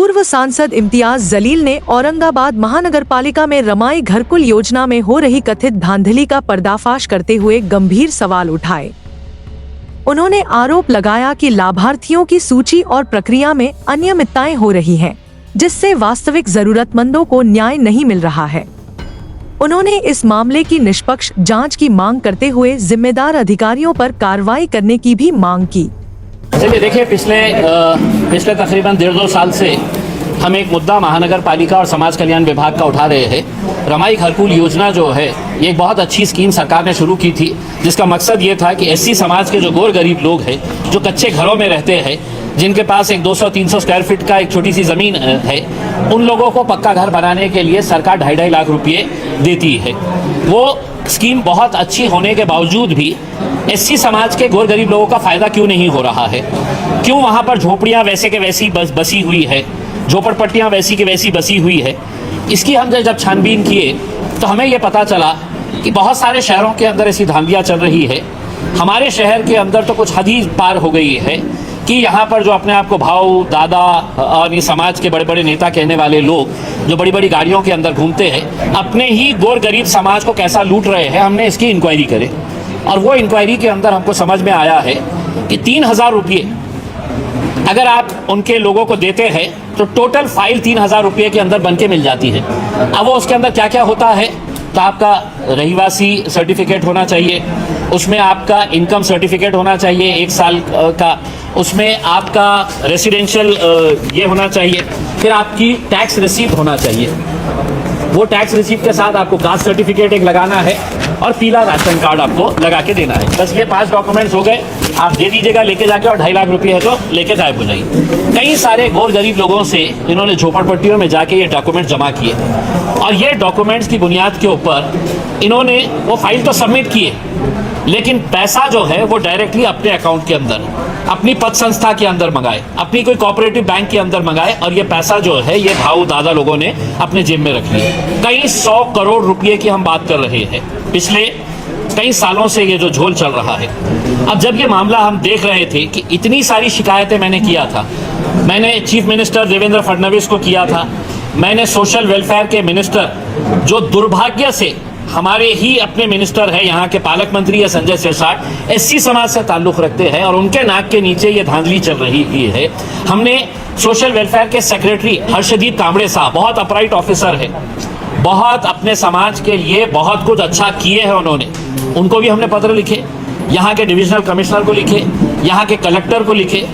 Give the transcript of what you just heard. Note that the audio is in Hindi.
पूर्व सांसद इम्तियाज जलील ने औरंगाबाद महानगरपालिका में रमाई घरकुल योजना में हो रही कथित धांधली का पर्दाफाश करते हुए गंभीर सवाल उठाए। उन्होंने आरोप लगाया कि लाभार्थियों की सूची और प्रक्रिया में अनियमितताएं हो रही हैं, जिससे वास्तविक जरूरतमंदों को न्याय नहीं मिल रहा है। उन्होंने इस मामले की निष्पक्ष जांच की मांग करते हुए जिम्मेदार अधिकारियों पर कार्रवाई करने की भी मांग की। चलिए देखिए, पिछले तकरीबन 1.5-2 साल से हम एक मुद्दा महानगर पालिका और समाज कल्याण विभाग का उठा रहे हैं। रमाई घरकुल योजना जो है, ये एक बहुत अच्छी स्कीम सरकार ने शुरू की थी, जिसका मकसद ये था कि एससी समाज के जो गौर गरीब लोग हैं, जो कच्चे घरों में रहते हैं, जिनके पास एक 200-300 स्क्वायर फीट का एक छोटी सी ज़मीन है, उन लोगों को पक्का घर बनाने के लिए सरकार 2.5 लाख रुपये देती है। वो स्कीम बहुत अच्छी होने के बावजूद भी एससी समाज के गौर गरीब लोगों का फ़ायदा क्यों नहीं हो रहा है? क्यों वहाँ पर झोपड़ियाँ वैसे के वैसी बसी हुई है, झोपड़पट्टियाँ वैसी की वैसी बसी हुई है? इसकी हमने जब छानबीन किए तो हमें ये पता चला कि बहुत सारे शहरों के अंदर ऐसी धांधलियाँ चल रही है। हमारे शहर के अंदर तो कुछ हद ही पार हो गई है कि यहाँ पर जो अपने आप को भाऊ, दादा और ये समाज के बड़े बड़े नेता कहने वाले लोग जो बड़ी बड़ी गाड़ियों के अंदर घूमते हैं, अपने ही गौर गरीब समाज को कैसा लूट रहे हैं, हमने इसकी इंक्वायरी करे। और वो इंक्वायरी के अंदर हमको समझ में आया है कि 3,000 रुपये अगर आप उनके लोगों को देते हैं तो टोटल फाइल 3,000 रुपये के अंदर बन के मिल जाती है। अब वो उसके अंदर क्या क्या होता है, तो आपका रहीवासी सर्टिफिकेट होना चाहिए, उसमें आपका इनकम सर्टिफिकेट होना चाहिए 1 साल का, उसमें आपका रेसिडेंशियल ये होना चाहिए, फिर आपकी टैक्स रिसीप्ट होना चाहिए। वो टैक्स रिसीप्ट के साथ आपको कास्ट सर्टिफिकेट एक लगाना है और पीला राशन कार्ड आपको लगा के देना है। बस ये 5 डॉक्यूमेंट्स हो गए, आप दे दीजिएगा लेके जाके, और 2.5 लाख रुपये है तो लेके गायब हो जाइए। कई सारे गौर गरीब लोगों से इन्होंने झोपड़पट्टियों में जाके ये डॉक्यूमेंट जमा किए और ये डॉक्यूमेंट्स की बुनियाद के ऊपर इन्होंने वो फाइल तो सबमिट किए, लेकिन पैसा जो है वो डायरेक्टली अपने अकाउंट के अंदर, अपनी पद संस्था के अंदर मंगाए, अपनी कोई कोऑपरेटिव बैंक के अंदर मंगाए, और ये पैसा जो है ये भाऊ दादा लोगों ने अपने जेब में रख लिया। कई 100 करोड़ रुपए की हम बात कर रहे हैं। पिछले कई सालों से ये जो झोल चल रहा है। अब जब ये मामला हम देख रहे थे कि इतनी सारी शिकायतें मैंने किया था, मैंने चीफ मिनिस्टर देवेंद्र फडणवीस को किया था, मैंने सोशल वेलफेयर के मिनिस्टर जो दुर्भाग्य से हमारे ही अपने मिनिस्टर है, यहाँ के पालक मंत्री है संजय सिरसाट, एससी समाज से ताल्लुक़ रखते हैं और उनके नाक के नीचे ये धांधली चल रही है। हमने सोशल वेलफेयर के सेक्रेटरी हर्षदीप कांबड़े साहब, बहुत अपराइट ऑफिसर है, बहुत अपने समाज के लिए बहुत कुछ अच्छा किए हैं उन्होंने, उनको भी हमने पत्र लिखे, यहाँ के डिविजनल कमिश्नर को लिखे, यहाँ के कलेक्टर को लिखे,